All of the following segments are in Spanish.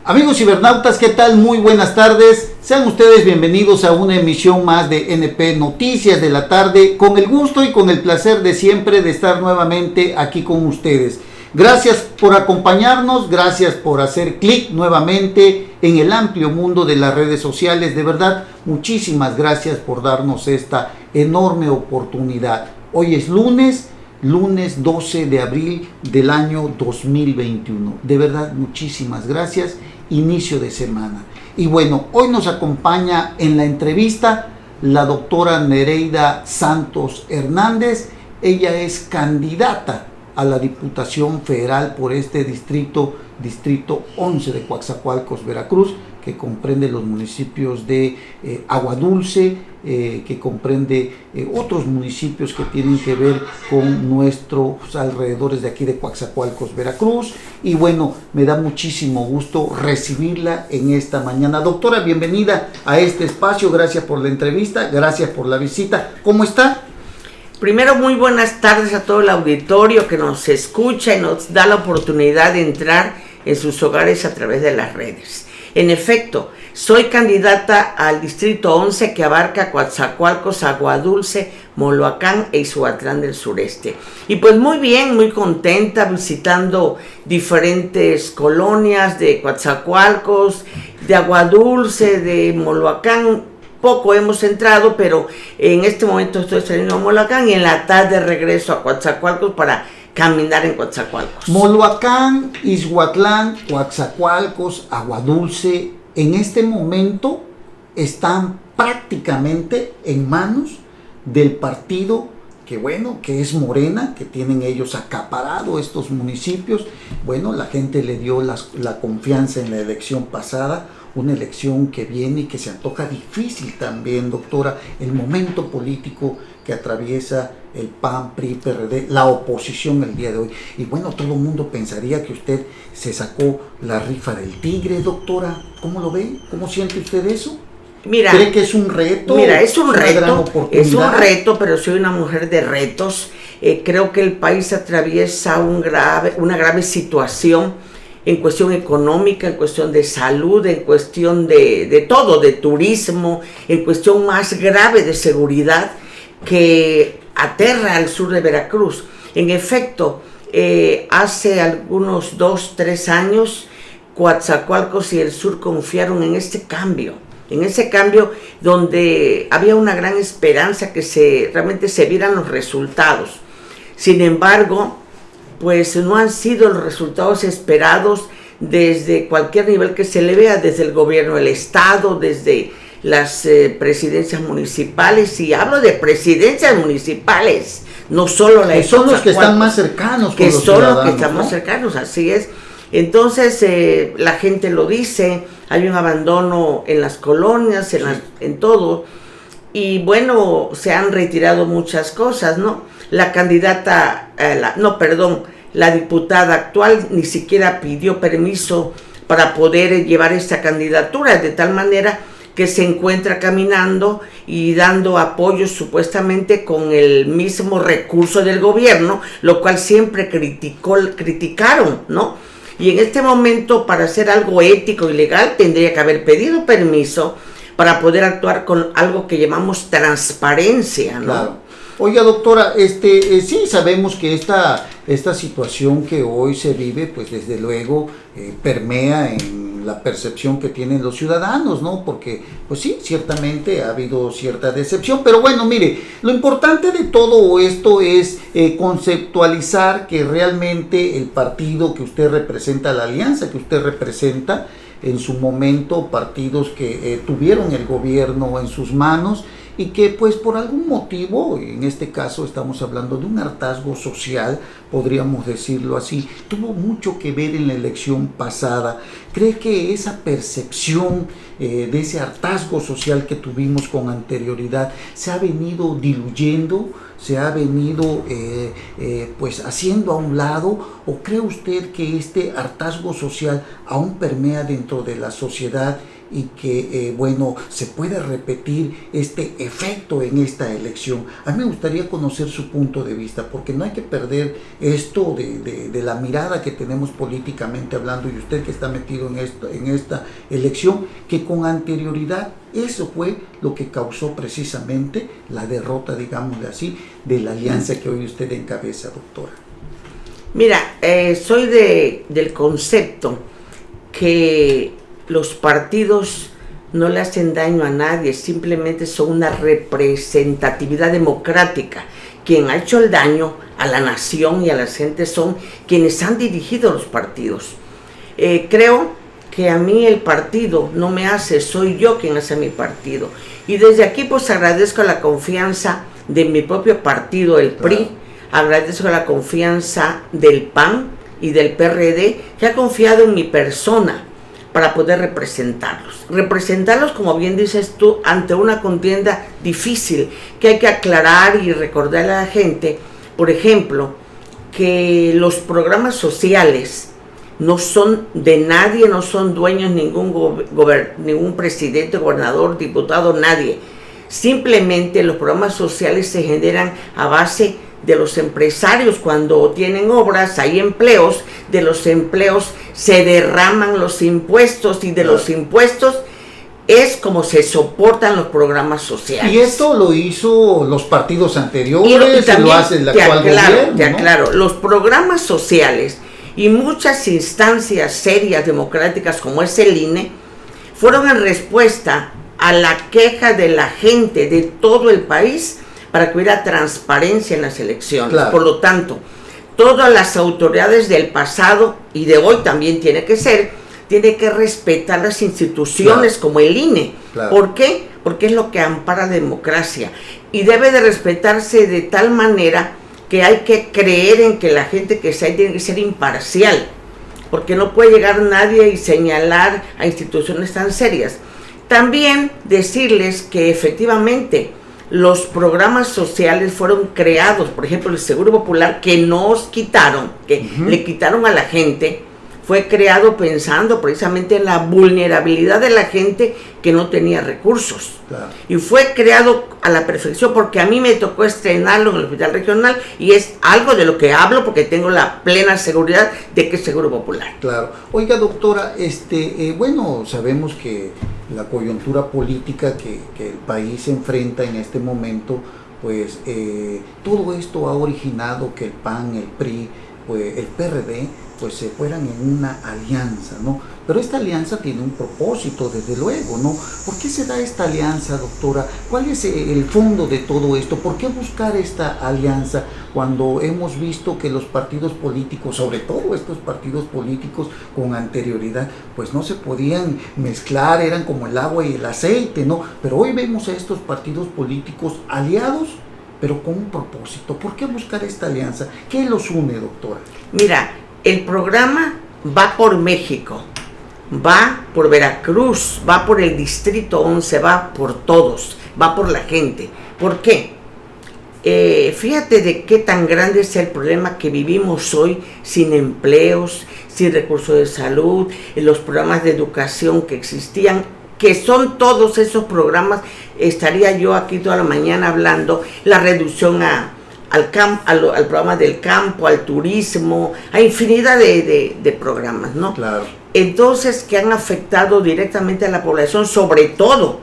Amigos cibernautas, ¿qué tal? Muy buenas tardes. Sean ustedes bienvenidos a una emisión más de NP Noticias de la tarde, con el gusto y con el placer de siempre de estar nuevamente aquí con ustedes. Gracias por acompañarnos, gracias por hacer clic nuevamente en el amplio mundo de las redes sociales. De verdad, muchísimas gracias por darnos esta enorme oportunidad. Hoy es lunes 12 de abril del año 2021. De verdad, muchísimas gracias. Inicio de semana. Y bueno, hoy nos acompaña en la entrevista la doctora Nereida Santos Hernández. Ella es candidata a la Diputación Federal por este distrito 11 de Coatzacoalcos, Veracruz, que comprende los municipios de Agua Dulce, que comprende otros municipios que tienen que ver con nuestros alrededores de aquí de Coatzacoalcos, Veracruz. Y bueno, me da muchísimo gusto recibirla en esta mañana. Doctora, bienvenida a este espacio, gracias por la entrevista, gracias por la visita. ¿Cómo está? Primero, muy buenas tardes a todo el auditorio que nos escucha y nos da la oportunidad de entrar en sus hogares a través de las redes. En efecto, soy candidata al Distrito 11 que abarca Coatzacoalcos, Agua Dulce, Moloacán e Izuatlán del Sureste. Y pues muy bien, muy contenta visitando diferentes colonias de Coatzacoalcos, de Agua Dulce, de Moloacán. Poco hemos entrado, pero en este momento estoy saliendo a Moloacán y en la tarde regreso a Coatzacoalcos para caminar en Coatzacoalcos. Moloacán, Izuatlán, Coatzacoalcos, Agua Dulce, en este momento están prácticamente en manos del partido que es Morena, que tienen ellos acaparado estos municipios. Bueno, la gente le dio la confianza en la elección pasada, una elección que viene y que se antoja difícil también, doctora, el momento político que atraviesa el PAN, PRI, PRD, la oposición el día de hoy. Y bueno, todo el mundo pensaría que usted se sacó la rifa del tigre, doctora. ¿Cómo lo ve? ¿Cómo siente usted eso? Mira, ¿cree que es un reto? Mira, es un reto, pero soy una mujer de retos. Creo que el país atraviesa una grave situación en cuestión económica, en cuestión de salud, en cuestión de todo, de turismo, en cuestión más grave de seguridad que aterra al sur de Veracruz. En efecto, hace algunos 2-3 años, Coatzacoalcos y el sur confiaron en ese cambio donde había una gran esperanza que realmente se vieran los resultados. Sin embargo, pues no han sido los resultados esperados desde cualquier nivel que se le vea, desde el gobierno del estado, desde las presidencias municipales, y hablo de presidencias municipales, no solo la de son los que están más cercanos, que son los que están más cercanos, así es. Entonces la gente lo dice, hay un abandono en las colonias, en todo, y bueno, se han retirado muchas cosas, ¿no? La diputada actual ni siquiera pidió permiso para poder llevar esta candidatura, de tal manera que se encuentra caminando y dando apoyo supuestamente con el mismo recurso del gobierno, lo cual siempre criticaron, ¿no? Y en este momento, para hacer algo ético y legal, tendría que haber pedido permiso para poder actuar con algo que llamamos transparencia, ¿no? Claro. Oiga, doctora, sí sabemos que esta situación que hoy se vive, pues desde luego permea en la percepción que tienen los ciudadanos, ¿no? Porque, pues sí, ciertamente ha habido cierta decepción, pero bueno, mire, lo importante de todo esto es conceptualizar que realmente el partido que usted representa, la alianza que usted representa, en su momento partidos que tuvieron el gobierno en sus manos y que pues por algún motivo, en este caso estamos hablando de un hartazgo social, podríamos decirlo así, tuvo mucho que ver en la elección pasada. ¿Cree que esa percepción de ese hartazgo social que tuvimos con anterioridad se ha venido diluyendo, se ha venido pues haciendo a un lado, o cree usted que este hartazgo social aún permea dentro de la sociedad y que, bueno, se puede repetir este efecto en esta elección. A mí me gustaría conocer su punto de vista, porque no hay que perder esto de la mirada que tenemos políticamente hablando, y usted que está metido en esta elección, que con anterioridad eso fue lo que causó precisamente la derrota, digámosle así, de la alianza que hoy usted encabeza, doctora. Mira, soy del concepto que los partidos no le hacen daño a nadie, simplemente son una representatividad democrática. Quien ha hecho el daño a la nación y a la gente son quienes han dirigido los partidos. Creo que a mí el partido no me hace, soy yo quien hace mi partido. Y desde aquí pues agradezco la confianza de mi propio partido, el PRI, agradezco la confianza del PAN y del PRD, que ha confiado en mi persona para poder representarlos, como bien dices tú, ante una contienda difícil, que hay que aclarar y recordarle a la gente, por ejemplo, que los programas sociales no son de nadie, no son dueños ningún presidente, gobernador, diputado, nadie. Simplemente los programas sociales se generan a base de los empresarios. Cuando tienen obras, hay empleos, de los empleos se derraman los impuestos, y de los impuestos es como se soportan los programas sociales. Y esto lo hizo los partidos anteriores, y lo hace el actual gobierno, ¿no? Claro, los programas sociales y muchas instancias serias democráticas como es el INE fueron en respuesta a la queja de la gente de todo el país para que hubiera transparencia en las elecciones. Claro. Por lo tanto, todas las autoridades del pasado y de hoy también tiene que respetar las instituciones, claro, como el INE. Claro. ¿Por qué? Porque es lo que ampara la democracia y debe de respetarse de tal manera que hay que creer en que la gente que sea tiene que ser imparcial, porque no puede llegar nadie y señalar a instituciones tan serias. También decirles que efectivamente los programas sociales fueron creados, por ejemplo el Seguro Popular, que nos quitaron, que le quitaron a la gente, fue creado pensando precisamente en la vulnerabilidad de la gente que no tenía recursos. Claro. Y fue creado a la perfección, porque a mí me tocó estrenarlo en el hospital regional y es algo de lo que hablo porque tengo la plena seguridad de que es Seguro Popular. Claro. Oiga, doctora, bueno, sabemos que la coyuntura política que el país se enfrenta en este momento, pues todo esto ha originado que el PAN, el PRI, pues, el PRD, pues se fueran en una alianza, ¿no? Pero esta alianza tiene un propósito, desde luego, ¿no? ¿Por qué se da esta alianza, doctora? ¿Cuál es el fondo de todo esto? ¿Por qué buscar esta alianza cuando hemos visto que los partidos políticos, sobre todo estos partidos políticos con anterioridad, pues no se podían mezclar, eran como el agua y el aceite, ¿no? Pero hoy vemos a estos partidos políticos aliados, pero con un propósito. ¿Por qué buscar esta alianza? ¿Qué los une, doctora? Mira, el programa va por México, va por Veracruz, va por el Distrito 11, va por todos, va por la gente. ¿Por qué? Fíjate de qué tan grande es el problema que vivimos hoy, sin empleos, sin recursos de salud, en los programas de educación que existían, que son todos esos programas. Estaría yo aquí toda la mañana hablando, la reducción al programa del campo, al turismo, a infinidad de programas, ¿no? Claro. Entonces, que han afectado directamente a la población, sobre todo,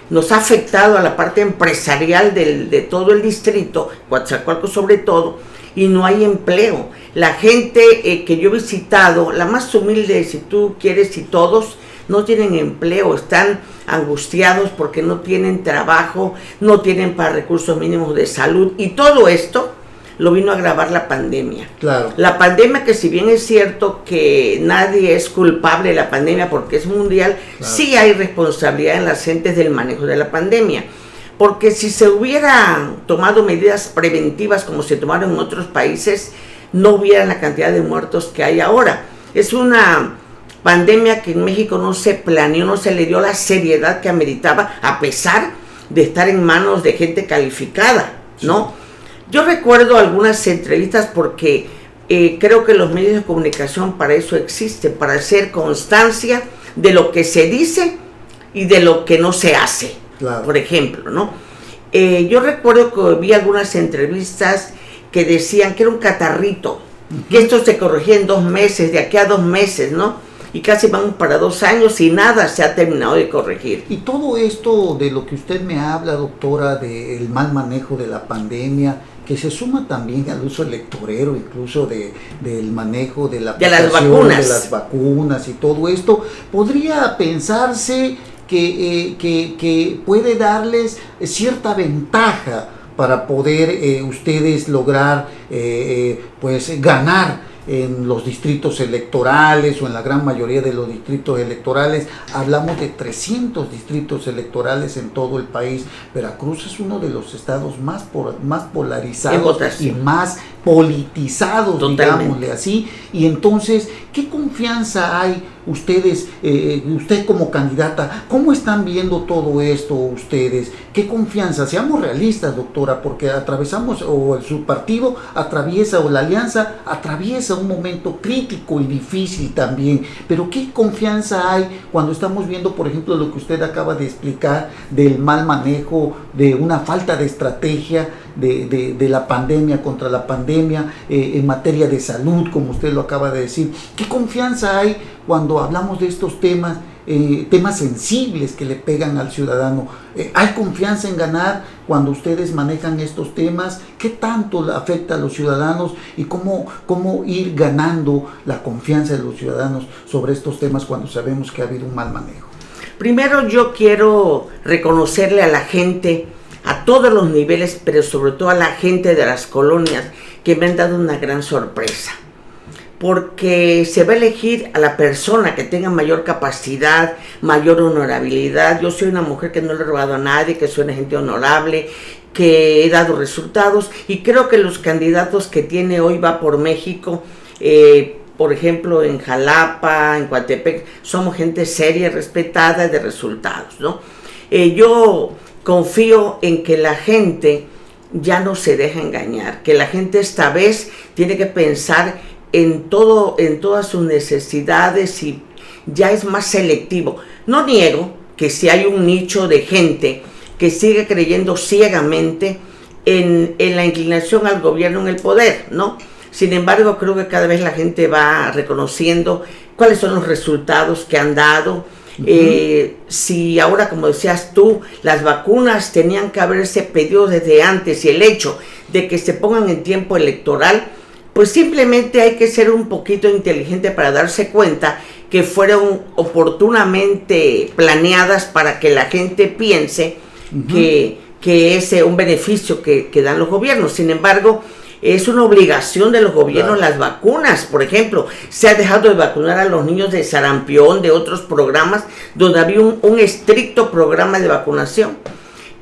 nos ha afectado a la parte empresarial de todo el distrito, Coatzacoalcos sobre todo, y no hay empleo. La gente que yo he visitado, la más humilde, si tú quieres, y todos, no tienen empleo, están angustiados porque no tienen trabajo, no tienen para recursos mínimos de salud, y todo esto lo vino a agravar la pandemia. Claro. La pandemia, que si bien es cierto que nadie es culpable de la pandemia porque es mundial, claro, sí hay responsabilidad en las gentes del manejo de la pandemia, porque si se hubieran tomado medidas preventivas como se tomaron en otros países, no hubiera la cantidad de muertos que hay ahora. Es una pandemia que en México no se planeó, no se le dio la seriedad que ameritaba, a pesar de estar en manos de gente calificada, ¿no? Sí. Yo recuerdo algunas entrevistas porque creo que los medios de comunicación para eso existen, para hacer constancia de lo que se dice y de lo que no se hace, claro. Por ejemplo, ¿no? Yo recuerdo que vi algunas entrevistas que decían que era un catarrito, que esto se corregía en 2 meses, de aquí a 2 meses, ¿no? Y casi vamos para 2 años y nada se ha terminado de corregir. Y todo esto de lo que usted me habla, doctora, del mal manejo de la pandemia, que se suma también al uso electorero, incluso del manejo de la aplicación de las vacunas y todo esto, podría pensarse que puede darles cierta ventaja para poder ustedes lograr pues ganar en los distritos electorales o en la gran mayoría de los distritos electorales. Hablamos de 300 distritos electorales en todo el país. Veracruz es uno de los estados más polarizados y más politizados, digámosle así. Y entonces, ¿qué confianza hay ustedes, usted como candidata, cómo están viendo todo esto ustedes? ¿Qué confianza? Seamos realistas, doctora, porque atravesamos, o su partido atraviesa, o la alianza atraviesa un momento crítico y difícil también, pero ¿qué confianza hay cuando estamos viendo, por ejemplo, lo que usted acaba de explicar del mal manejo, de una falta de estrategia de la pandemia, contra la pandemia, en materia de salud, como usted lo acaba de decir? ¿Qué confianza hay cuando hablamos de estos temas, temas sensibles que le pegan al ciudadano? ¿Hay confianza en ganar cuando ustedes manejan estos temas? ¿Qué tanto afecta a los ciudadanos y cómo ir ganando la confianza de los ciudadanos sobre estos temas cuando sabemos que ha habido un mal manejo? Primero, yo quiero reconocerle a la gente, a todos los niveles, pero sobre todo a la gente de las colonias, que me han dado una gran sorpresa, porque se va a elegir a la persona que tenga mayor capacidad, mayor honorabilidad. Yo soy una mujer que no le he robado a nadie, que soy una gente honorable, que he dado resultados, y creo que los candidatos que tiene hoy Va por México, por ejemplo en Jalapa, en Coatepec, somos gente seria, respetada, de resultados, ¿no? Yo confío en que la gente ya no se deja engañar, que la gente esta vez tiene que pensar en todas sus necesidades y ya es más selectivo. No niego que si hay un nicho de gente que sigue creyendo ciegamente en la inclinación al gobierno, en el poder, ¿no? Sin embargo, creo que cada vez la gente va reconociendo cuáles son los resultados que han dado. Si ahora, como decías tú, las vacunas tenían que haberse pedido desde antes, y el hecho de que se pongan en tiempo electoral, pues simplemente hay que ser un poquito inteligente para darse cuenta que fueron oportunamente planeadas para que la gente piense que es un beneficio que dan los gobiernos. Sin embargo, es una obligación de los gobiernos, claro. Las vacunas, por ejemplo, se ha dejado de vacunar a los niños de sarampión, de otros programas donde había un estricto programa de vacunación.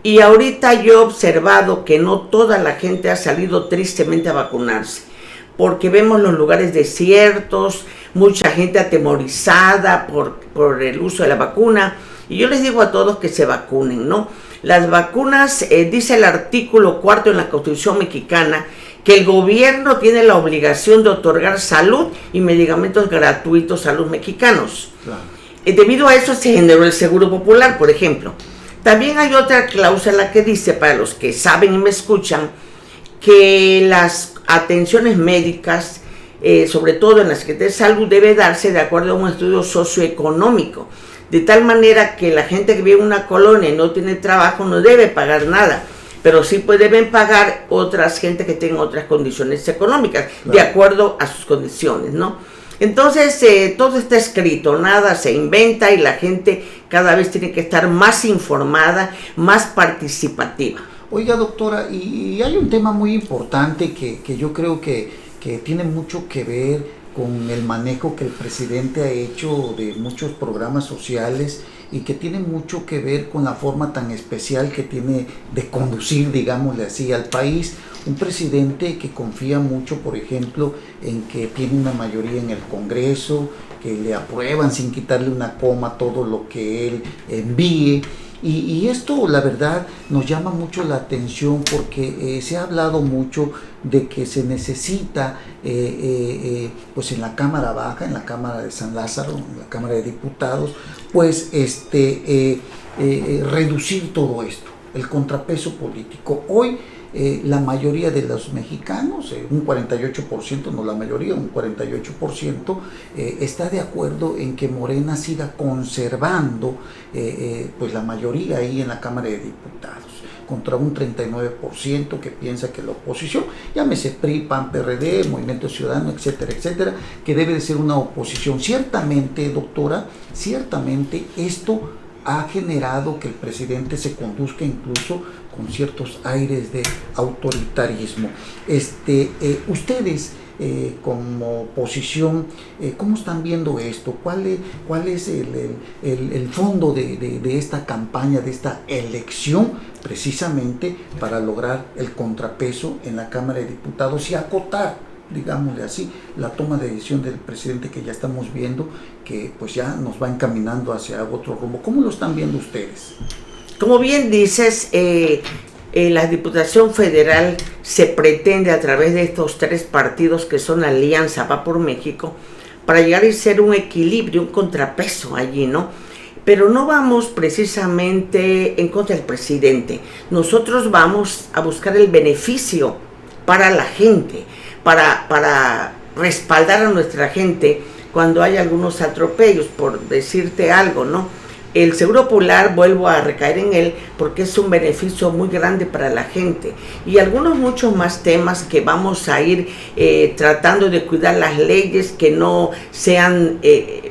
Y ahorita yo he observado que no toda la gente ha salido tristemente a vacunarse, porque vemos los lugares desiertos, mucha gente atemorizada por el uso de la vacuna. Y yo les digo a todos que se vacunen, ¿no? Las vacunas, dice el artículo 4 en la Constitución mexicana, que el gobierno tiene la obligación de otorgar salud y medicamentos gratuitos a los mexicanos. Claro. Debido a eso se generó el Seguro Popular, por ejemplo. También hay otra cláusula que dice, para los que saben y me escuchan, que las atenciones médicas, sobre todo en la Secretaría de Salud, debe darse de acuerdo a un estudio socioeconómico, de tal manera que la gente que vive en una colonia y no tiene trabajo no debe pagar nada, pero sí deben pagar otras gente que tengan otras condiciones económicas, claro, de acuerdo a sus condiciones, ¿no? Entonces, todo está escrito, nada se inventa, y la gente cada vez tiene que estar más informada, más participativa. Oiga, doctora, y hay un tema muy importante que yo creo que tiene mucho que ver con el manejo que el presidente ha hecho de muchos programas sociales, y que tiene mucho que ver con la forma tan especial que tiene de conducir, digámosle así, al país. Un presidente que confía mucho, por ejemplo, en que tiene una mayoría en el Congreso, que le aprueban sin quitarle una coma todo lo que él envíe, Y esto, la verdad, nos llama mucho la atención porque se ha hablado mucho de que se necesita, pues en la Cámara Baja, en la Cámara de San Lázaro, en la Cámara de Diputados, pues reducir todo esto, el contrapeso político. Hoy la mayoría de los mexicanos, un 48%, no la mayoría, un 48%, está de acuerdo en que Morena siga conservando pues la mayoría ahí en la Cámara de Diputados, contra un 39% que piensa que la oposición, llámese PRI, PAN, PRD, Movimiento Ciudadano, etcétera, etcétera, que debe de ser una oposición. Ciertamente, doctora, ciertamente esto ha generado que el presidente se conduzca incluso con ciertos aires de autoritarismo. Ustedes como oposición, ¿cómo están viendo esto? ¿Cuál es el fondo de esta campaña, de esta elección, precisamente para lograr el contrapeso en la Cámara de Diputados y acotar, digámosle así, la toma de decisión del presidente que ya estamos viendo que pues ya nos va encaminando hacia otro rumbo? ¿Cómo lo están viendo ustedes? Como bien dices, la Diputación Federal se pretende a través de estos tres partidos que son Alianza Va por México para llegar a ser un equilibrio, un contrapeso allí, ¿no? Pero no vamos precisamente en contra del presidente. Nosotros vamos a buscar el beneficio para la gente, para respaldar a nuestra gente cuando hay algunos atropellos, por decirte algo, ¿no? El Seguro Popular, vuelvo a recaer en él, porque es un beneficio muy grande para la gente. Y algunos muchos más temas que vamos a ir tratando de cuidar las leyes, que no sean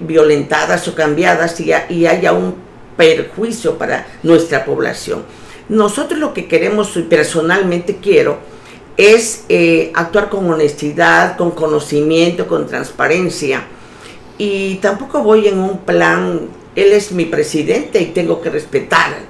violentadas o cambiadas y haya un perjuicio para nuestra población. Nosotros lo que queremos, y personalmente quiero, es actuar con honestidad, con conocimiento, con transparencia. Y tampoco voy en un plan, él es mi presidente y tengo que respetar,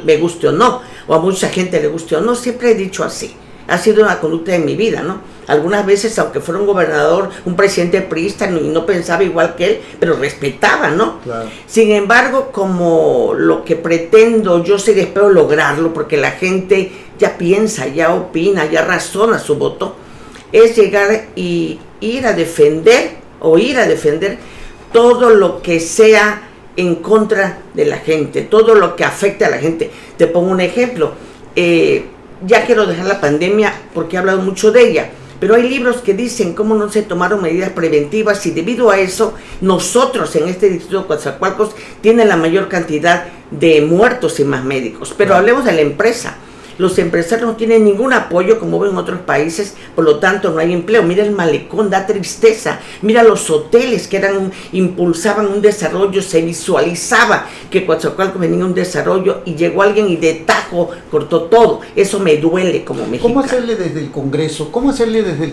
me guste o no, o a mucha gente le guste o no. Siempre he dicho así, ha sido una conducta de mi vida, ¿no? Algunas veces, aunque fuera un gobernador, un presidente priista, y no pensaba igual que él, pero respetaba, ¿no? Claro. Sin embargo, como lo que pretendo, yo sí espero lograrlo, porque la gente ya piensa, ya opina, ya razona su voto, es llegar y ir a defender todo lo que sea en contra de la gente, todo lo que afecte a la gente. Te pongo un ejemplo, ya quiero dejar la pandemia porque he hablado mucho de ella, pero hay libros que dicen cómo no se tomaron medidas preventivas, y debido a eso nosotros en este distrito de Coatzacoalcos tiene la mayor cantidad de muertos y más médicos. Pero hablemos de la empresa. Los empresarios no tienen ningún apoyo como ven en otros países, por lo tanto no hay empleo. Mira el malecón, da tristeza. Mira los hoteles que impulsaban un desarrollo, se visualizaba que Coatzacoalcos venía un desarrollo y llegó alguien y de tajo cortó todo. Eso me duele como mexicano. ¿Cómo hacerle desde el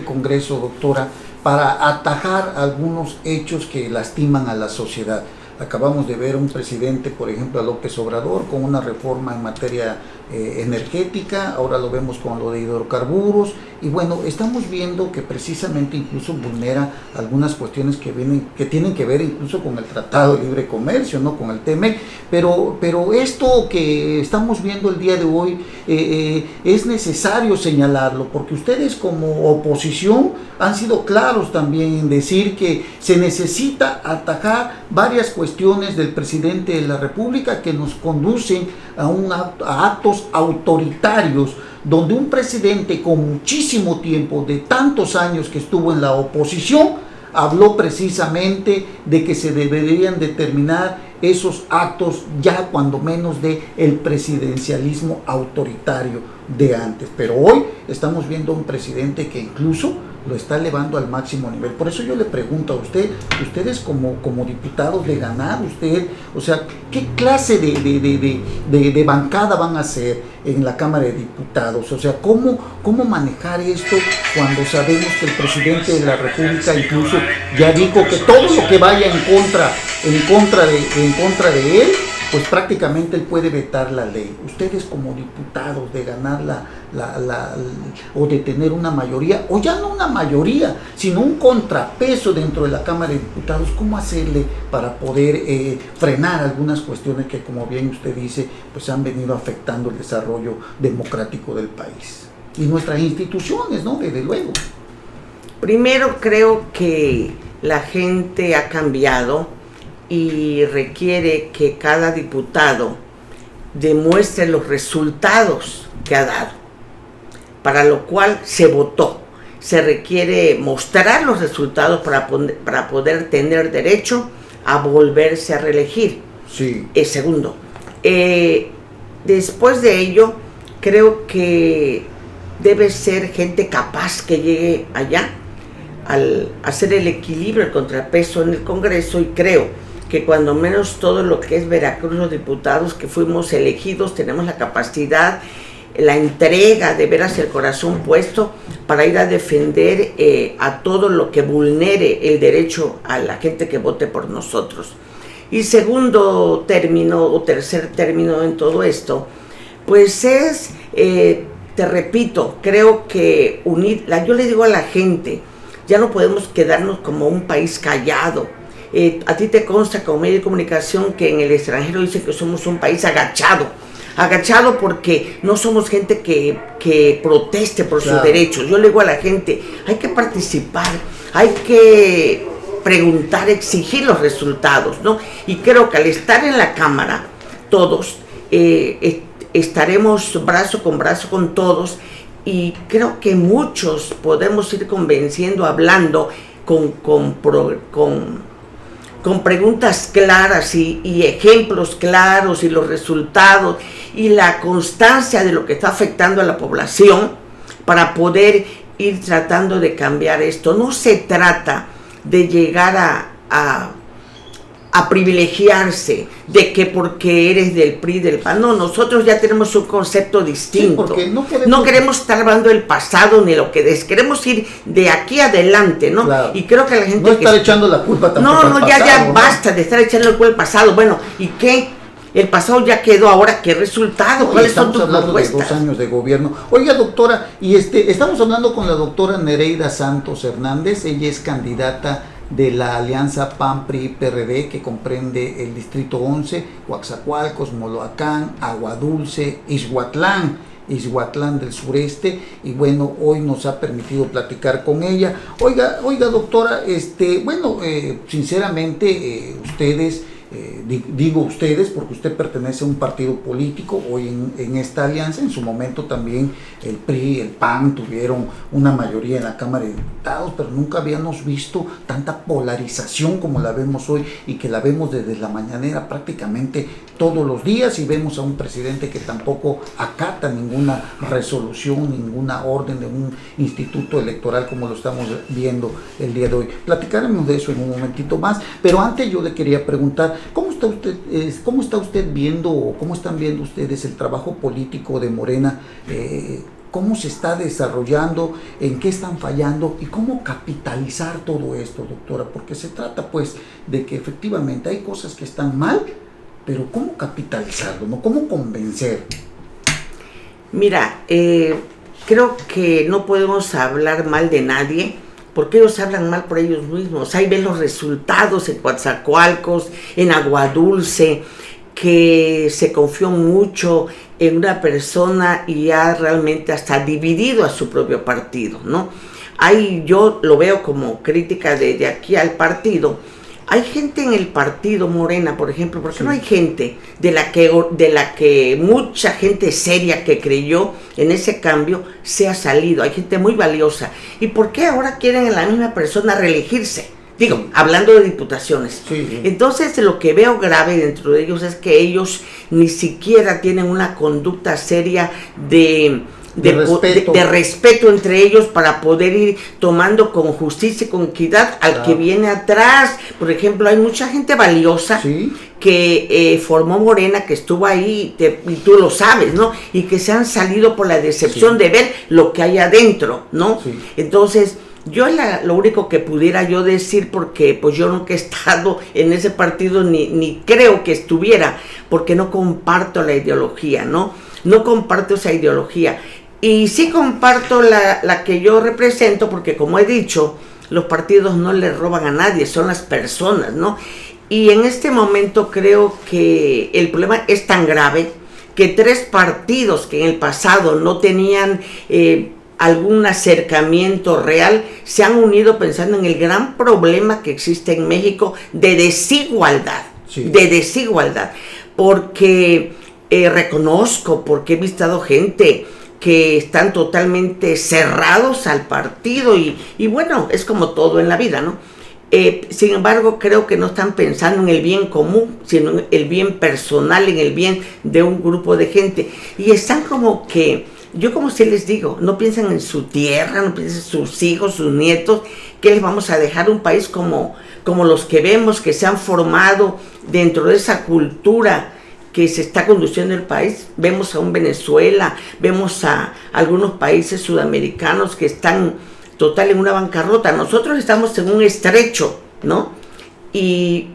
Congreso, doctora, para atajar algunos hechos que lastiman a la sociedad? Acabamos de ver un presidente, por ejemplo, a López Obrador, con una reforma en materia energética, ahora lo vemos con lo de hidrocarburos, y bueno, estamos viendo que precisamente incluso vulnera algunas cuestiones que tienen que ver incluso con el Tratado de Libre Comercio, ¿no? Con el TEMEC, pero esto que estamos viendo el día de hoy es necesario señalarlo, porque ustedes como oposición han sido claros también en decir que se necesita atajar varias cuestiones del presidente de la República que nos conducen a actos autoritarios, donde un presidente con muchísimo tiempo, de tantos años que estuvo en la oposición, habló precisamente de que se deberían determinar esos actos ya cuando menos de el presidencialismo autoritario de antes. Pero hoy estamos viendo un presidente que incluso lo está elevando al máximo nivel. Por eso yo le pregunto a ustedes como diputados de ganar, o sea, ¿qué clase de bancada van a hacer en la Cámara de Diputados? O sea, ¿cómo manejar esto cuando sabemos que el presidente de la República incluso ya dijo que todo lo que vaya en contra de él pues prácticamente él puede vetar la ley. Ustedes como diputados de ganar o de tener una mayoría, o ya no una mayoría, sino un contrapeso dentro de la Cámara de Diputados, ¿cómo hacerle para poder frenar algunas cuestiones que, como bien usted dice, pues han venido afectando el desarrollo democrático del país? Y nuestras instituciones, ¿no? Desde luego. Primero, creo que la gente ha cambiado y requiere que cada diputado demuestre los resultados que ha dado, para lo cual se votó. Se requiere mostrar los resultados para poder tener derecho a volverse a reelegir. Sí. Segundo, después de ello, creo que debe ser gente capaz que llegue allá al hacer el equilibrio, el contrapeso en el Congreso, y creo que cuando menos todo lo que es Veracruz, los diputados que fuimos elegidos, tenemos la capacidad, la entrega, de veras el corazón puesto para ir a defender a todo lo que vulnere el derecho a la gente que vote por nosotros. Y segundo término o tercer término en todo esto, pues es, te repito, creo que yo le digo a la gente, ya no podemos quedarnos como un país callado. A ti te consta como medio de comunicación que en el extranjero dicen que somos un país agachado porque no somos gente que proteste por sus derechos. Yo le digo a la gente, hay que participar, hay que preguntar, exigir los resultados, ¿no? Y creo que al estar en la Cámara, todos estaremos brazo con todos, y creo que muchos podemos ir convenciendo, hablando con preguntas claras y ejemplos claros y los resultados y la constancia de lo que está afectando a la población, para poder ir tratando de cambiar esto. No se trata de llegar a privilegiarse, de que porque eres del PRI, del PAN. No, nosotros ya tenemos un concepto distinto. Sí, no queremos estar hablando del pasado ni lo que queremos ir de aquí adelante, ¿no? Claro. Y creo que la gente... No estar echando la culpa tampoco al pasado. Ya basta de estar echando la culpa al pasado. Bueno, ¿y qué? El pasado ya quedó, ahora ¿qué resultado? ¿Cuáles son tus propuestas? Estamos hablando de 2 años de gobierno. Oiga, doctora, y estamos hablando con la doctora Nereida Santos Hernández. Ella es candidata de la alianza PAN-PRI-PRD, que comprende el distrito 11, Coatzacoalcos, Moloacán, Agua Dulce, Ixhuatlán del sureste, y bueno, hoy nos ha permitido platicar con ella. Oiga, doctora, sinceramente, ustedes, digo ustedes porque usted pertenece a un partido político hoy en esta alianza. En su momento también el PRI, el PAN tuvieron una mayoría en la Cámara de Diputados, pero nunca habíamos visto tanta polarización como la vemos hoy, y que la vemos desde la mañanera prácticamente todos los días, y vemos a un presidente que tampoco acata ninguna resolución, ninguna orden de un instituto electoral, como lo estamos viendo el día de hoy. Platicaremos de eso en un momentito más, pero antes yo le quería preguntar, ¿cómo está usted viendo, o cómo están viendo ustedes el trabajo político de Morena? ¿Cómo se está desarrollando? ¿En qué están fallando? ¿Y cómo capitalizar todo esto, doctora? Porque se trata, pues, de que efectivamente hay cosas que están mal, pero ¿cómo capitalizarlo, no? ¿Cómo convencer? Mira, creo que no podemos hablar mal de nadie, porque ellos hablan mal por ellos mismos. Ahí ven los resultados en Coatzacoalcos, en Agua Dulce, que se confió mucho en una persona y ha realmente hasta dividido a su propio partido, ¿no? Ahí yo lo veo como crítica de aquí al partido. Hay gente en el partido Morena, por ejemplo, porque no hay gente de la que mucha gente seria que creyó en ese cambio se ha salido. Hay gente muy valiosa. ¿Y por qué ahora quieren a la misma persona reelegirse? Digo, hablando de diputaciones. Sí. Entonces, lo que veo grave dentro de ellos es que ellos ni siquiera tienen una conducta seria de respeto entre ellos, para poder ir tomando con justicia y con equidad al que viene atrás. Por ejemplo, hay mucha gente valiosa que formó Morena, que estuvo ahí, y tú lo sabes, ¿no? Y que se han salido por la decepción de ver lo que hay adentro, ¿no? Sí. Entonces, Yo lo único que pudiera yo decir, porque pues yo nunca he estado en ese partido, ni creo que estuviera, porque no comparto la ideología, ¿no? No comparto esa ideología. Y sí comparto la que yo represento, porque como he dicho, los partidos no le roban a nadie, son las personas, ¿no? Y en este momento creo que el problema es tan grave que 3 partidos que en el pasado no tenían algún acercamiento real, se han unido pensando en el gran problema que existe en México de desigualdad, porque reconozco, porque he visto gente que están totalmente cerrados al partido y bueno, es como todo en la vida, ¿no? Sin embargo, creo que no están pensando en el bien común, sino en el bien personal, en el bien de un grupo de gente. Y están como que, yo como si les digo, no piensan en su tierra, no piensan en sus hijos, sus nietos, que les vamos a dejar un país como los que vemos que se han formado dentro de esa cultura que se está conduciendo el país. Vemos a un Venezuela, vemos a algunos países sudamericanos que están total en una bancarrota. Nosotros estamos en un estrecho, ¿no? Y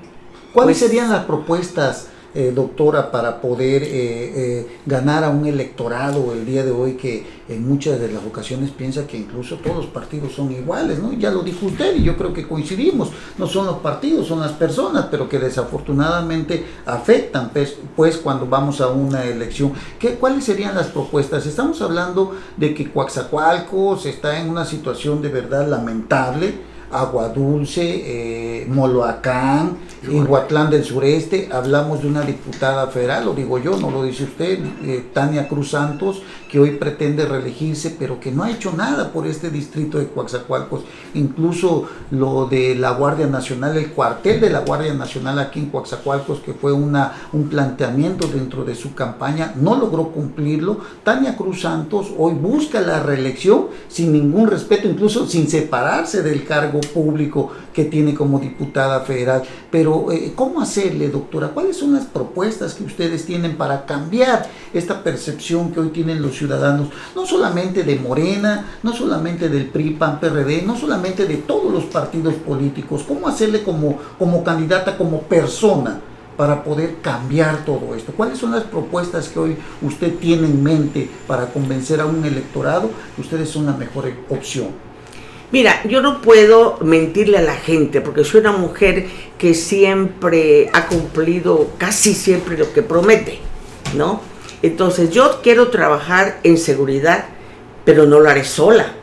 ¿cuáles serían las propuestas, doctora, para poder ganar a un electorado el día de hoy que en muchas de las ocasiones piensa que incluso todos los partidos son iguales, ¿no? Ya lo dijo usted y yo creo que coincidimos, no son los partidos, son las personas, pero que desafortunadamente afectan pues cuando vamos a una elección. ¿Cuáles serían las propuestas? Estamos hablando de que Coatzacoalcos está en una situación de verdad lamentable. Agua Dulce, Moloacán, Huatlán del Sureste. Hablamos de una diputada federal, lo digo yo, no lo dice usted, Tania Cruz Santos, que hoy pretende reelegirse, pero que no ha hecho nada por este distrito de Coatzacoalcos. Incluso lo de la Guardia Nacional, el cuartel de la Guardia Nacional aquí en Coatzacoalcos, que fue un planteamiento dentro de su campaña, no logró cumplirlo. Tania Cruz Santos hoy busca la reelección sin ningún respeto, incluso sin separarse del cargo público que tiene como diputada federal. Pero ¿cómo hacerle, doctora? ¿Cuáles son las propuestas que ustedes tienen para cambiar esta percepción que hoy tienen los ciudadanos, no solamente de Morena, no solamente del PRI, PAN, PRD, no solamente de todos los partidos políticos? ¿Cómo hacerle como candidata, como persona, para poder cambiar todo esto? ¿Cuáles son las propuestas que hoy usted tiene en mente para convencer a un electorado que ustedes son la mejor opción? Mira, yo no puedo mentirle a la gente porque soy una mujer que siempre ha cumplido casi siempre lo que promete, ¿no? Entonces yo quiero trabajar en seguridad, pero no lo haré sola.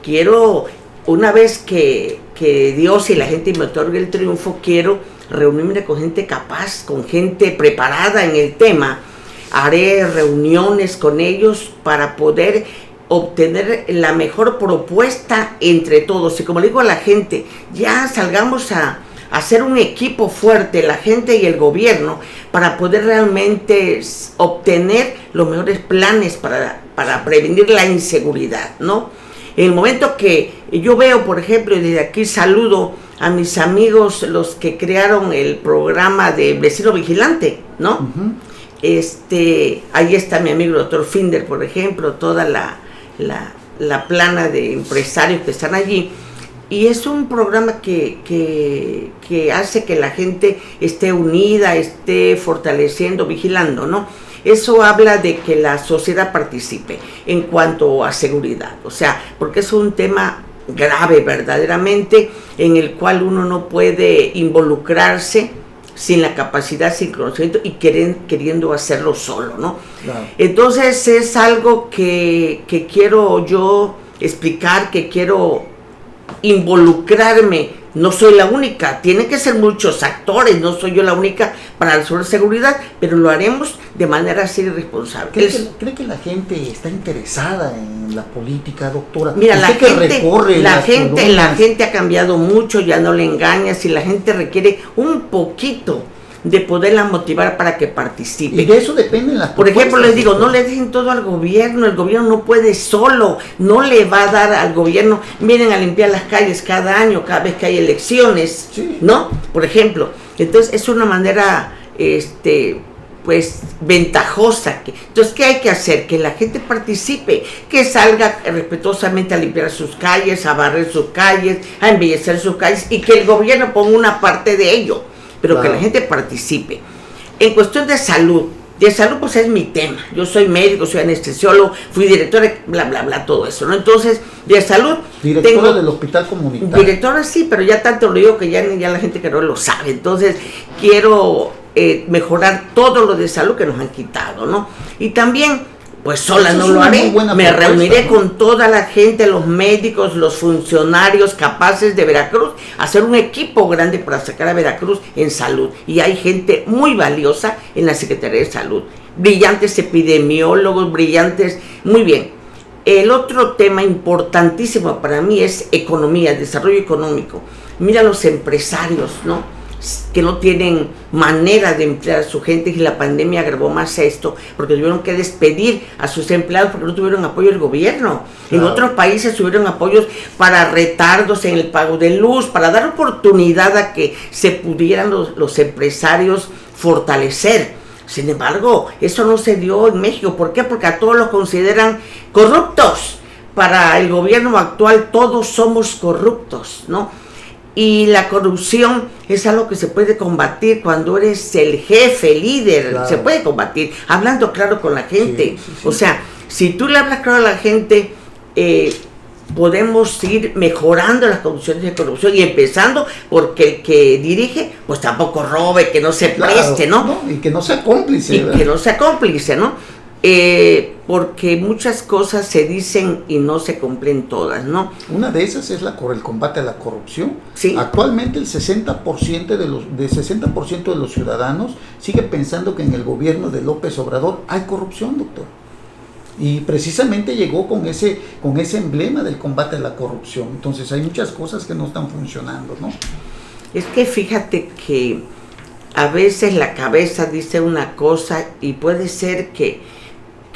Quiero, una vez que Dios y la gente me otorgue el triunfo, quiero reunirme con gente capaz, con gente preparada en el tema. Haré reuniones con ellos para poder obtener la mejor propuesta entre todos. Y como le digo a la gente, ya salgamos a hacer un equipo fuerte, la gente y el gobierno, para poder realmente obtener los mejores planes para prevenir la inseguridad, ¿no? En el momento que yo veo, por ejemplo, y desde aquí saludo a mis amigos, los que crearon el programa de Vecino Vigilante, ¿no? Uh-huh. Ahí está mi amigo el doctor Finder, por ejemplo, toda la plana de empresarios que están allí, y es un programa que hace que la gente esté unida, esté fortaleciendo, vigilando, ¿no? Eso habla de que la sociedad participe en cuanto a seguridad, o sea, porque es un tema grave verdaderamente, en el cual uno no puede involucrarse sin la capacidad, sin conocimiento y queriendo hacerlo solo, ¿no? Claro. Entonces es algo que quiero yo explicar, que quiero involucrarme. No soy la única, tienen que ser muchos actores, no soy yo la única para resolver seguridad, pero lo haremos de manera seria y responsable. ¿Cree que la gente está interesada en la política, doctora? Mira, la gente ha cambiado mucho, ya no le engañas, y la gente requiere un poquito de poderla motivar para que participe. Y de eso dependen las propuestas. Por ejemplo, les digo, no le dejen todo al gobierno, el gobierno no puede solo, no le va a dar al gobierno, vienen a limpiar las calles cada año, cada vez que hay elecciones, sí, ¿no? Por ejemplo, entonces es una manera pues ventajosa. Entonces, ¿qué hay que hacer? Que la gente participe, que salga respetuosamente a limpiar sus calles, a barrer sus calles, a embellecer sus calles, y que el gobierno ponga una parte de ello, pero claro, que la gente participe. En cuestión de salud pues es mi tema. Yo soy médico, soy anestesiólogo, fui directora, bla, bla, bla, todo eso, ¿no? Entonces, de salud... Directora del hospital comunitario. Directora sí, pero ya tanto lo digo que ya la gente que no lo sabe. Entonces, quiero mejorar todo lo de salud que nos han quitado, ¿no? Y también, pues sola no lo haré, me reuniré con toda la gente, los médicos, los funcionarios capaces de Veracruz, hacer un equipo grande para sacar a Veracruz en salud. Y hay gente muy valiosa en la Secretaría de Salud, brillantes epidemiólogos, brillantes, muy bien. El otro tema importantísimo para mí es economía, desarrollo económico. Mira los empresarios, ¿no?, que no tienen manera de emplear a su gente, y la pandemia agravó más esto, porque tuvieron que despedir a sus empleados porque no tuvieron apoyo del gobierno. Claro. En otros países tuvieron apoyos para retardos en el pago de luz, para dar oportunidad a que se pudieran los empresarios fortalecer. Sin embargo, eso no se dio en México. ¿Por qué? Porque a todos los consideran corruptos. Para el gobierno actual todos somos corruptos, ¿no? Y la corrupción es algo que se puede combatir cuando eres el jefe, líder, claro, se puede combatir, hablando claro con la gente. Sí. O sea, si tú le hablas claro a la gente, podemos ir mejorando las condiciones de corrupción, y empezando porque el que dirige, pues tampoco robe, que no se preste, ¿no? Y que no sea cómplice. Que no sea cómplice, ¿no? Porque muchas cosas se dicen y no se cumplen todas, ¿no? Una de esas es el combate a la corrupción. Sí. Actualmente el 60% de los ciudadanos sigue pensando que en el gobierno de López Obrador hay corrupción, doctor. Y precisamente llegó con ese emblema del combate a la corrupción. Entonces hay muchas cosas que no están funcionando, ¿no? Es que fíjate que a veces la cabeza dice una cosa y puede ser que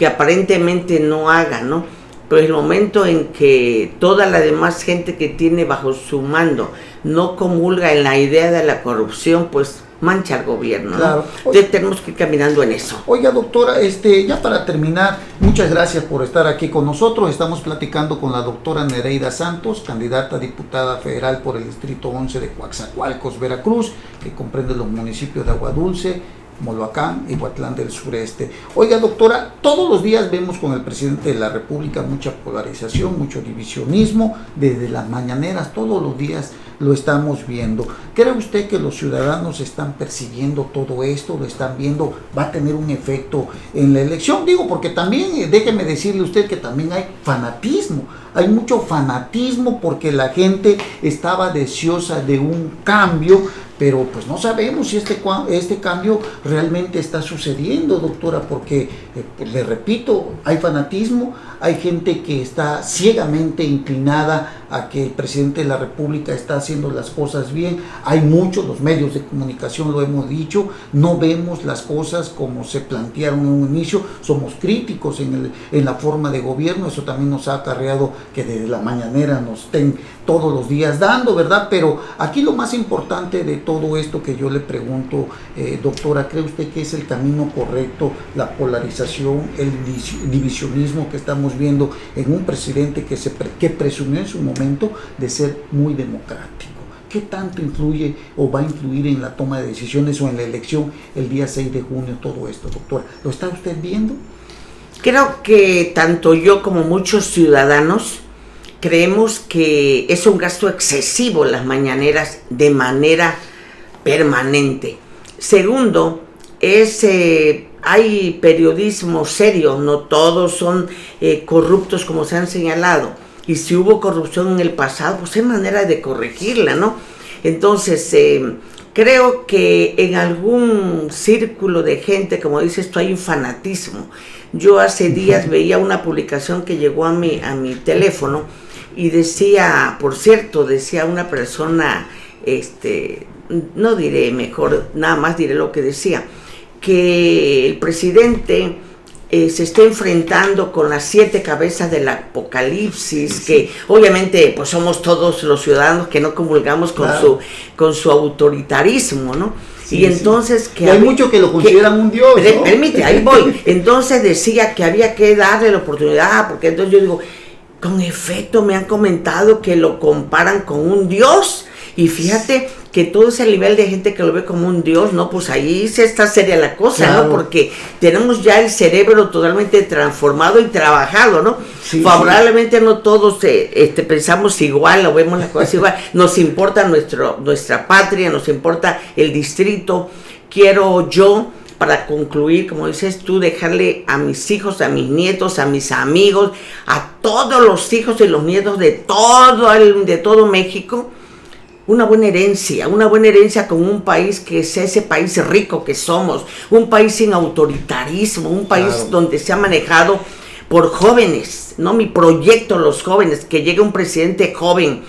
aparentemente no haga, ¿no? Pero el momento en que toda la demás gente que tiene bajo su mando no comulga en la idea de la corrupción, pues mancha al gobierno, ¿no? Claro. Entonces tenemos que ir caminando en eso. Oiga, doctora, ya para terminar, muchas gracias por estar aquí con nosotros. Estamos platicando con la doctora Nereida Santos, candidata a diputada federal por el Distrito 11 de Coatzacoalcos, Veracruz, que comprende los municipios de Aguadulce, Moloacán y Huatlán del Sureste. Oiga, doctora, todos los días vemos con el presidente de la República mucha polarización, mucho divisionismo, desde las mañaneras, todos los días lo estamos viendo. ¿Cree usted que los ciudadanos están percibiendo todo esto? ¿Lo están viendo? ¿Va a tener un efecto en la elección? Digo, porque también, déjeme decirle usted que también hay fanatismo. Hay mucho fanatismo porque la gente estaba deseosa de un cambio, pero pues no sabemos si este cambio realmente está sucediendo, doctora, porque, le repito, hay fanatismo, hay gente que está ciegamente inclinada a que el presidente de la República está haciendo las cosas bien. Hay muchos, los medios de comunicación lo hemos dicho, no vemos las cosas como se plantearon en un inicio, somos críticos en la forma de gobierno, eso también nos ha acarreado que desde la mañanera nos estén todos los días dando, ¿verdad? Pero aquí lo más importante de todo esto que yo le pregunto, doctora, ¿cree usted que es el camino correcto, la polarización, el divisionismo que estamos viendo en un presidente que presumió en su momento de ser muy democrático? ¿Qué tanto influye o va a influir en la toma de decisiones o en la elección el día 6 de junio todo esto, doctora? ¿Lo está usted viendo? Creo que tanto yo como muchos ciudadanos creemos que es un gasto excesivo las mañaneras de manera permanente. Segundo, hay periodismo serio, no todos son corruptos como se han señalado. Y si hubo corrupción en el pasado, pues hay manera de corregirla, ¿no? Entonces, creo que en algún círculo de gente, como dices tú, hay un fanatismo. Yo hace días veía una publicación que llegó a mi teléfono y decía, por cierto, decía una persona, no diré mejor, nada más diré lo que decía, que el presidente se está enfrentando con las 7 cabezas del apocalipsis, sí, que obviamente pues somos todos los ciudadanos que no comulgamos con su autoritarismo, ¿no? Sí, y entonces sí. Que hay muchos que lo consideran un dios, ¿no? Permite, ahí voy. Entonces decía que había que darle la oportunidad, porque entonces yo digo, con efecto me han comentado que lo comparan con un dios, y fíjate que todo ese nivel de gente que lo ve como un dios, ¿no? Pues ahí se está seria la cosa, claro, ¿no? Porque tenemos ya el cerebro totalmente transformado y trabajado, ¿no? Sí, favorablemente sí. No todos pensamos igual, o vemos las cosas igual. Nos importa nuestra patria, nos importa el distrito. Quiero yo, para concluir, como dices tú, dejarle a mis hijos, a mis nietos, a mis amigos, a todos los hijos y los nietos de todo México, una buena herencia con un país que sea ese país rico que somos, un país sin autoritarismo, un país, claro, donde se ha manejado por jóvenes, ¿no? Mi proyecto, los jóvenes, que llegue un presidente joven,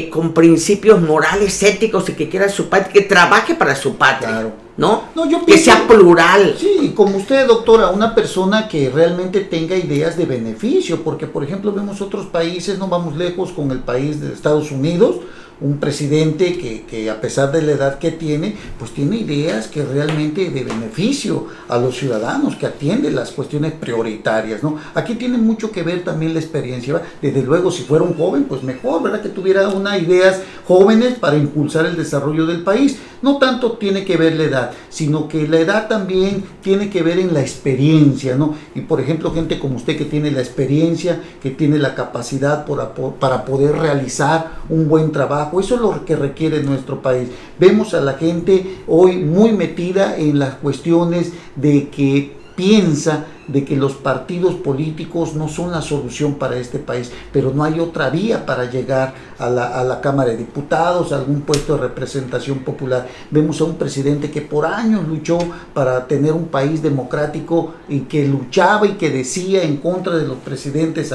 con principios morales, éticos, y que quiera su patria, que trabaje para su patria, claro, ¿no? Yo pienso, que sea plural. Sí, como usted, doctora, una persona que realmente tenga ideas de beneficio, porque por ejemplo vemos otros países, no vamos lejos con el país de Estados Unidos, un presidente que a pesar de la edad que tiene, pues tiene ideas que realmente de beneficio a los ciudadanos, que atiende las cuestiones prioritarias, ¿no? Aquí tiene mucho que ver también la experiencia, ¿verdad? Desde luego, si fuera un joven, pues mejor, ¿verdad? Que tuviera unas ideas jóvenes para impulsar el desarrollo del país. No tanto tiene que ver la edad, sino que la edad también tiene que ver en la experiencia, ¿no? Y por ejemplo, gente como usted que tiene la experiencia, que tiene la capacidad para poder realizar un buen trabajo, eso es lo que requiere nuestro país. Vemos a la gente hoy muy metida en las cuestiones de que piensa de que los partidos políticos no son la solución para este país, pero no hay otra vía para llegar a la Cámara de Diputados, a algún puesto de representación popular. Vemos a un presidente que por años luchó para tener un país democrático y que luchaba y que decía en contra de los presidentes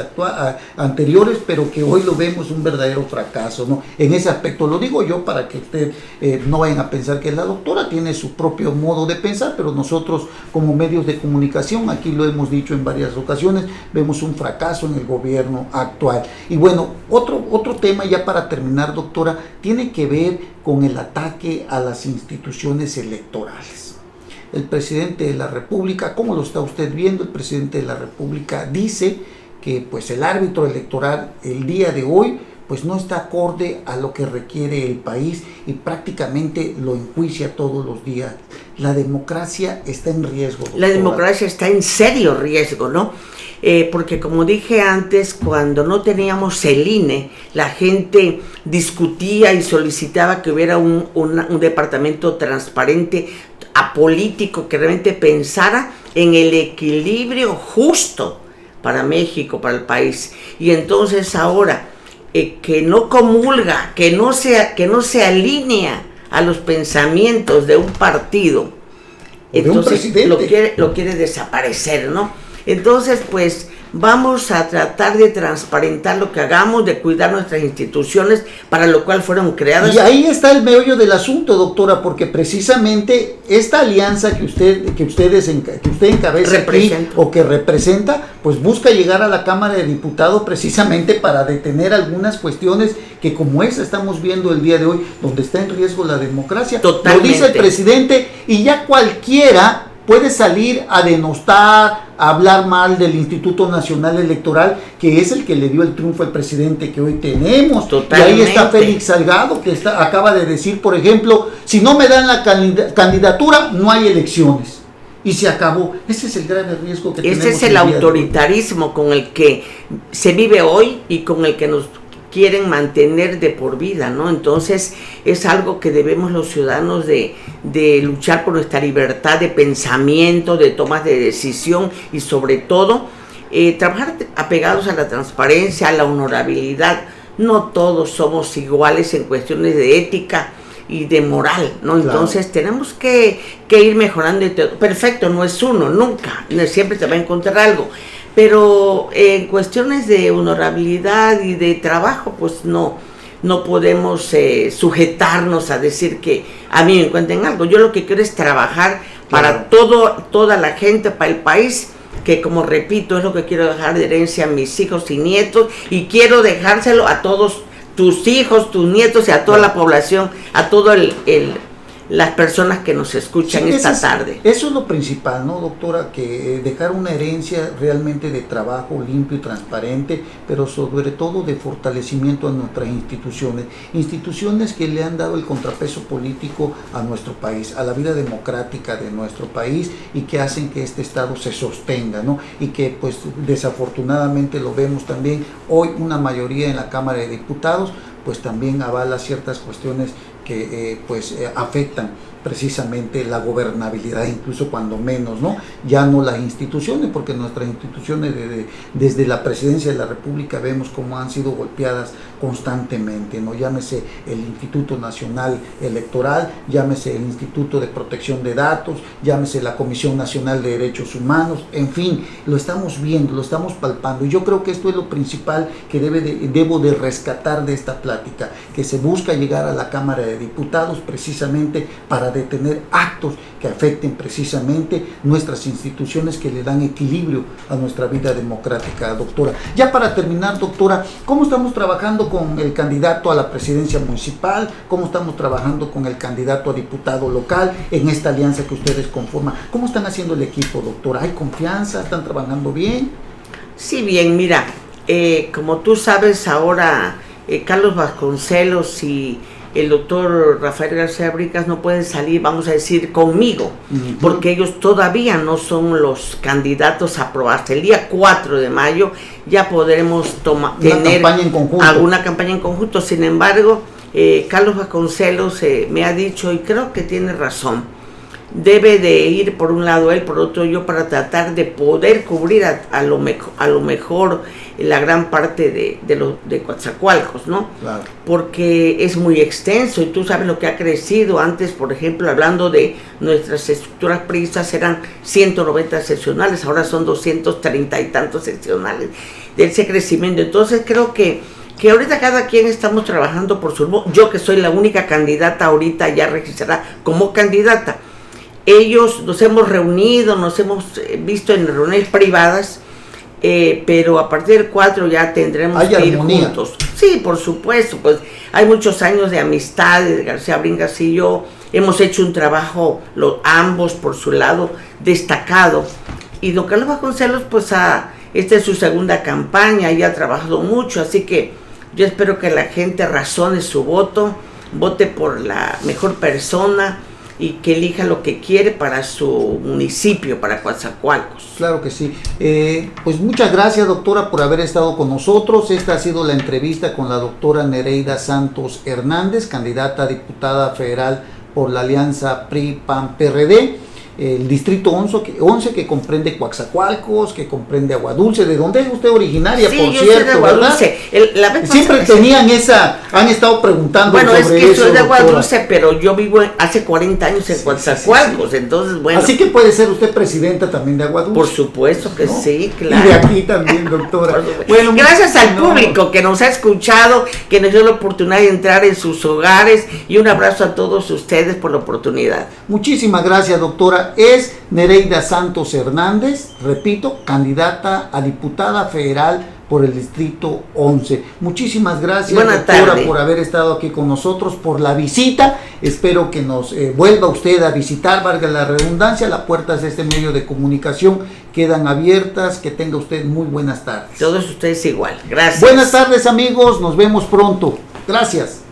anteriores, pero que hoy lo vemos un verdadero fracaso, ¿no? En ese aspecto lo digo yo para que usted no vayan a pensar que la doctora tiene su propio modo de pensar, pero nosotros como medios de comunicación, aquí lo hemos dicho en varias ocasiones, vemos un fracaso en el gobierno actual. Y bueno, otro tema ya para terminar, doctora, tiene que ver con el ataque a las instituciones electorales. El presidente de la República, ¿cómo lo está usted viendo? El presidente de la República dice que pues el árbitro electoral el día de hoy pues no está acorde a lo que requiere el país y prácticamente lo enjuicia todos los días. La democracia está en riesgo, doctora. La democracia está en serio riesgo, ¿no? Porque como dije antes, cuando no teníamos el INE, la gente discutía y solicitaba que hubiera un departamento transparente, apolítico, que realmente pensara en el equilibrio justo para México, para el país. Y entonces ahora, que no comulga, que no se alinea a los pensamientos de un partido, entonces lo quiere desaparecer, ¿no? Entonces, pues, vamos a tratar de transparentar lo que hagamos, de cuidar nuestras instituciones, para lo cual fueron creadas. Y ahí está el meollo del asunto, doctora, porque precisamente esta alianza que usted encabeza aquí, o que representa, pues busca llegar a la Cámara de Diputados precisamente para detener algunas cuestiones que como esa estamos viendo el día de hoy, donde está en riesgo la democracia. Totalmente. Lo dice el presidente, y ya cualquiera puede salir a denostar, a hablar mal del Instituto Nacional Electoral, que es el que le dio el triunfo al presidente que hoy tenemos. Totalmente. Y ahí está Félix Salgado, que acaba de decir, por ejemplo, si no me dan la candidatura, no hay elecciones. Y se acabó. Ese es el grave riesgo que tenemos. Ese es el autoritarismo con el que se vive hoy y con el que nos quieren mantener de por vida, ¿no? Entonces es algo que debemos los ciudadanos de luchar por nuestra libertad de pensamiento, de tomas de decisión y sobre todo trabajar apegados a la transparencia, a la honorabilidad. No todos somos iguales en cuestiones de ética y de moral, ¿no? Claro. Entonces tenemos que ir mejorando. Perfecto, no es uno, nunca, siempre se va a encontrar algo. Pero en cuestiones de honorabilidad y de trabajo, pues no podemos sujetarnos a decir que a mí me encuentren algo. Yo lo que quiero es trabajar para toda la gente, para el país, que, como repito, es lo que quiero dejar de herencia a mis hijos y nietos, y quiero dejárselo a todos tus hijos, tus nietos y a toda la población, a todo las personas que nos escuchan esta tarde. Eso es lo principal, ¿no, doctora? Que dejar una herencia realmente de trabajo limpio y transparente, pero sobre todo de fortalecimiento a nuestras instituciones que le han dado el contrapeso político a nuestro país, a la vida democrática de nuestro país, y que hacen que este Estado se sostenga, ¿no? Y que pues desafortunadamente lo vemos también hoy, una mayoría en la Cámara de Diputados pues también avala ciertas cuestiones que afectan precisamente la gobernabilidad, incluso cuando menos, ¿no? Ya no las instituciones, porque nuestras instituciones desde la presidencia de la República vemos cómo han sido golpeadas constantemente, ¿no? Llámese el Instituto Nacional Electoral, llámese el Instituto de Protección de Datos, llámese la Comisión Nacional de Derechos Humanos, en fin, lo estamos viendo, lo estamos palpando, y yo creo que esto es lo principal que debo de rescatar de esta plática, que se busca llegar a la Cámara de Diputados precisamente para detener actos que afecten precisamente nuestras instituciones, que le dan equilibrio a nuestra vida democrática, doctora. Ya para terminar, doctora, ¿cómo estamos trabajando con el candidato a la presidencia municipal? ¿Cómo estamos trabajando con el candidato a diputado local en esta alianza que ustedes conforman? ¿Cómo están haciendo el equipo, doctora? ¿Hay confianza? ¿Están trabajando bien? Sí, bien, mira, como tú sabes ahora, Carlos Vasconcelos y el doctor Rafael García Bricas no pueden salir, vamos a decir, conmigo, porque ellos todavía no son los candidatos a aprobar. Hasta el día 4 de mayo ya podremos tener alguna campaña en conjunto. Sin embargo, Carlos Vasconcelos me ha dicho, y creo que tiene razón, debe de ir por un lado él, por otro yo, para tratar de poder cubrir a lo mejor la gran parte de Coatzacoalcos, ¿no? Claro. Porque es muy extenso y tú sabes lo que ha crecido. Antes, por ejemplo, hablando de nuestras estructuras priistas, eran 190 seccionales, ahora son 230 y tantos seccionales de ese crecimiento. Entonces creo que ahorita cada quien estamos trabajando por su rumbo. Yo, que soy la única candidata ahorita ya registrada como candidata, ellos nos hemos reunido, nos hemos visto en reuniones privadas, pero a partir del 4 ya tendremos que ir juntos. Sí, por supuesto, pues hay muchos años de amistad. García Bringas y yo hemos hecho un trabajo, ambos por su lado, destacado. Y don Carlos Vasconcelos, pues esta es su segunda campaña y ha trabajado mucho, así que yo espero que la gente razone su voto, vote por la mejor persona y que elija lo que quiere para su municipio, para Coatzacoalcos. Claro que sí. Pues muchas gracias, doctora, por haber estado con nosotros. Esta ha sido la entrevista con la doctora Nereida Santos Hernández, candidata a diputada federal por la alianza PRI-PAN-PRD. El distrito 11 que comprende Coatzacoalcos, que comprende Aguadulce. ¿De dónde es usted originaria, sí, por yo cierto, soy de Aguadulce. Siempre tenían han estado preguntando sobre eso. Bueno, es que soy de Aguadulce, pero yo vivo hace 40 años en Coatzacoalcos, sí. Entonces, bueno. Así que puede ser usted presidenta también de Aguadulce. Por supuesto que ¿no? Sí, claro. Y de aquí también, doctora. Bueno, gracias al público que nos ha escuchado, que nos dio la oportunidad de entrar en sus hogares, y un abrazo a todos ustedes por la oportunidad. Muchísimas gracias, doctora. Es Nereida Santos Hernández, repito, candidata a diputada federal por el distrito 11. Muchísimas gracias, doctora, por haber estado aquí con nosotros, por la visita. Espero que nos vuelva usted a visitar, valga la redundancia. Las puertas de este medio de comunicación quedan abiertas. Que tenga usted muy buenas tardes. Todos ustedes igual. Gracias. Buenas tardes, amigos. Nos vemos pronto. Gracias.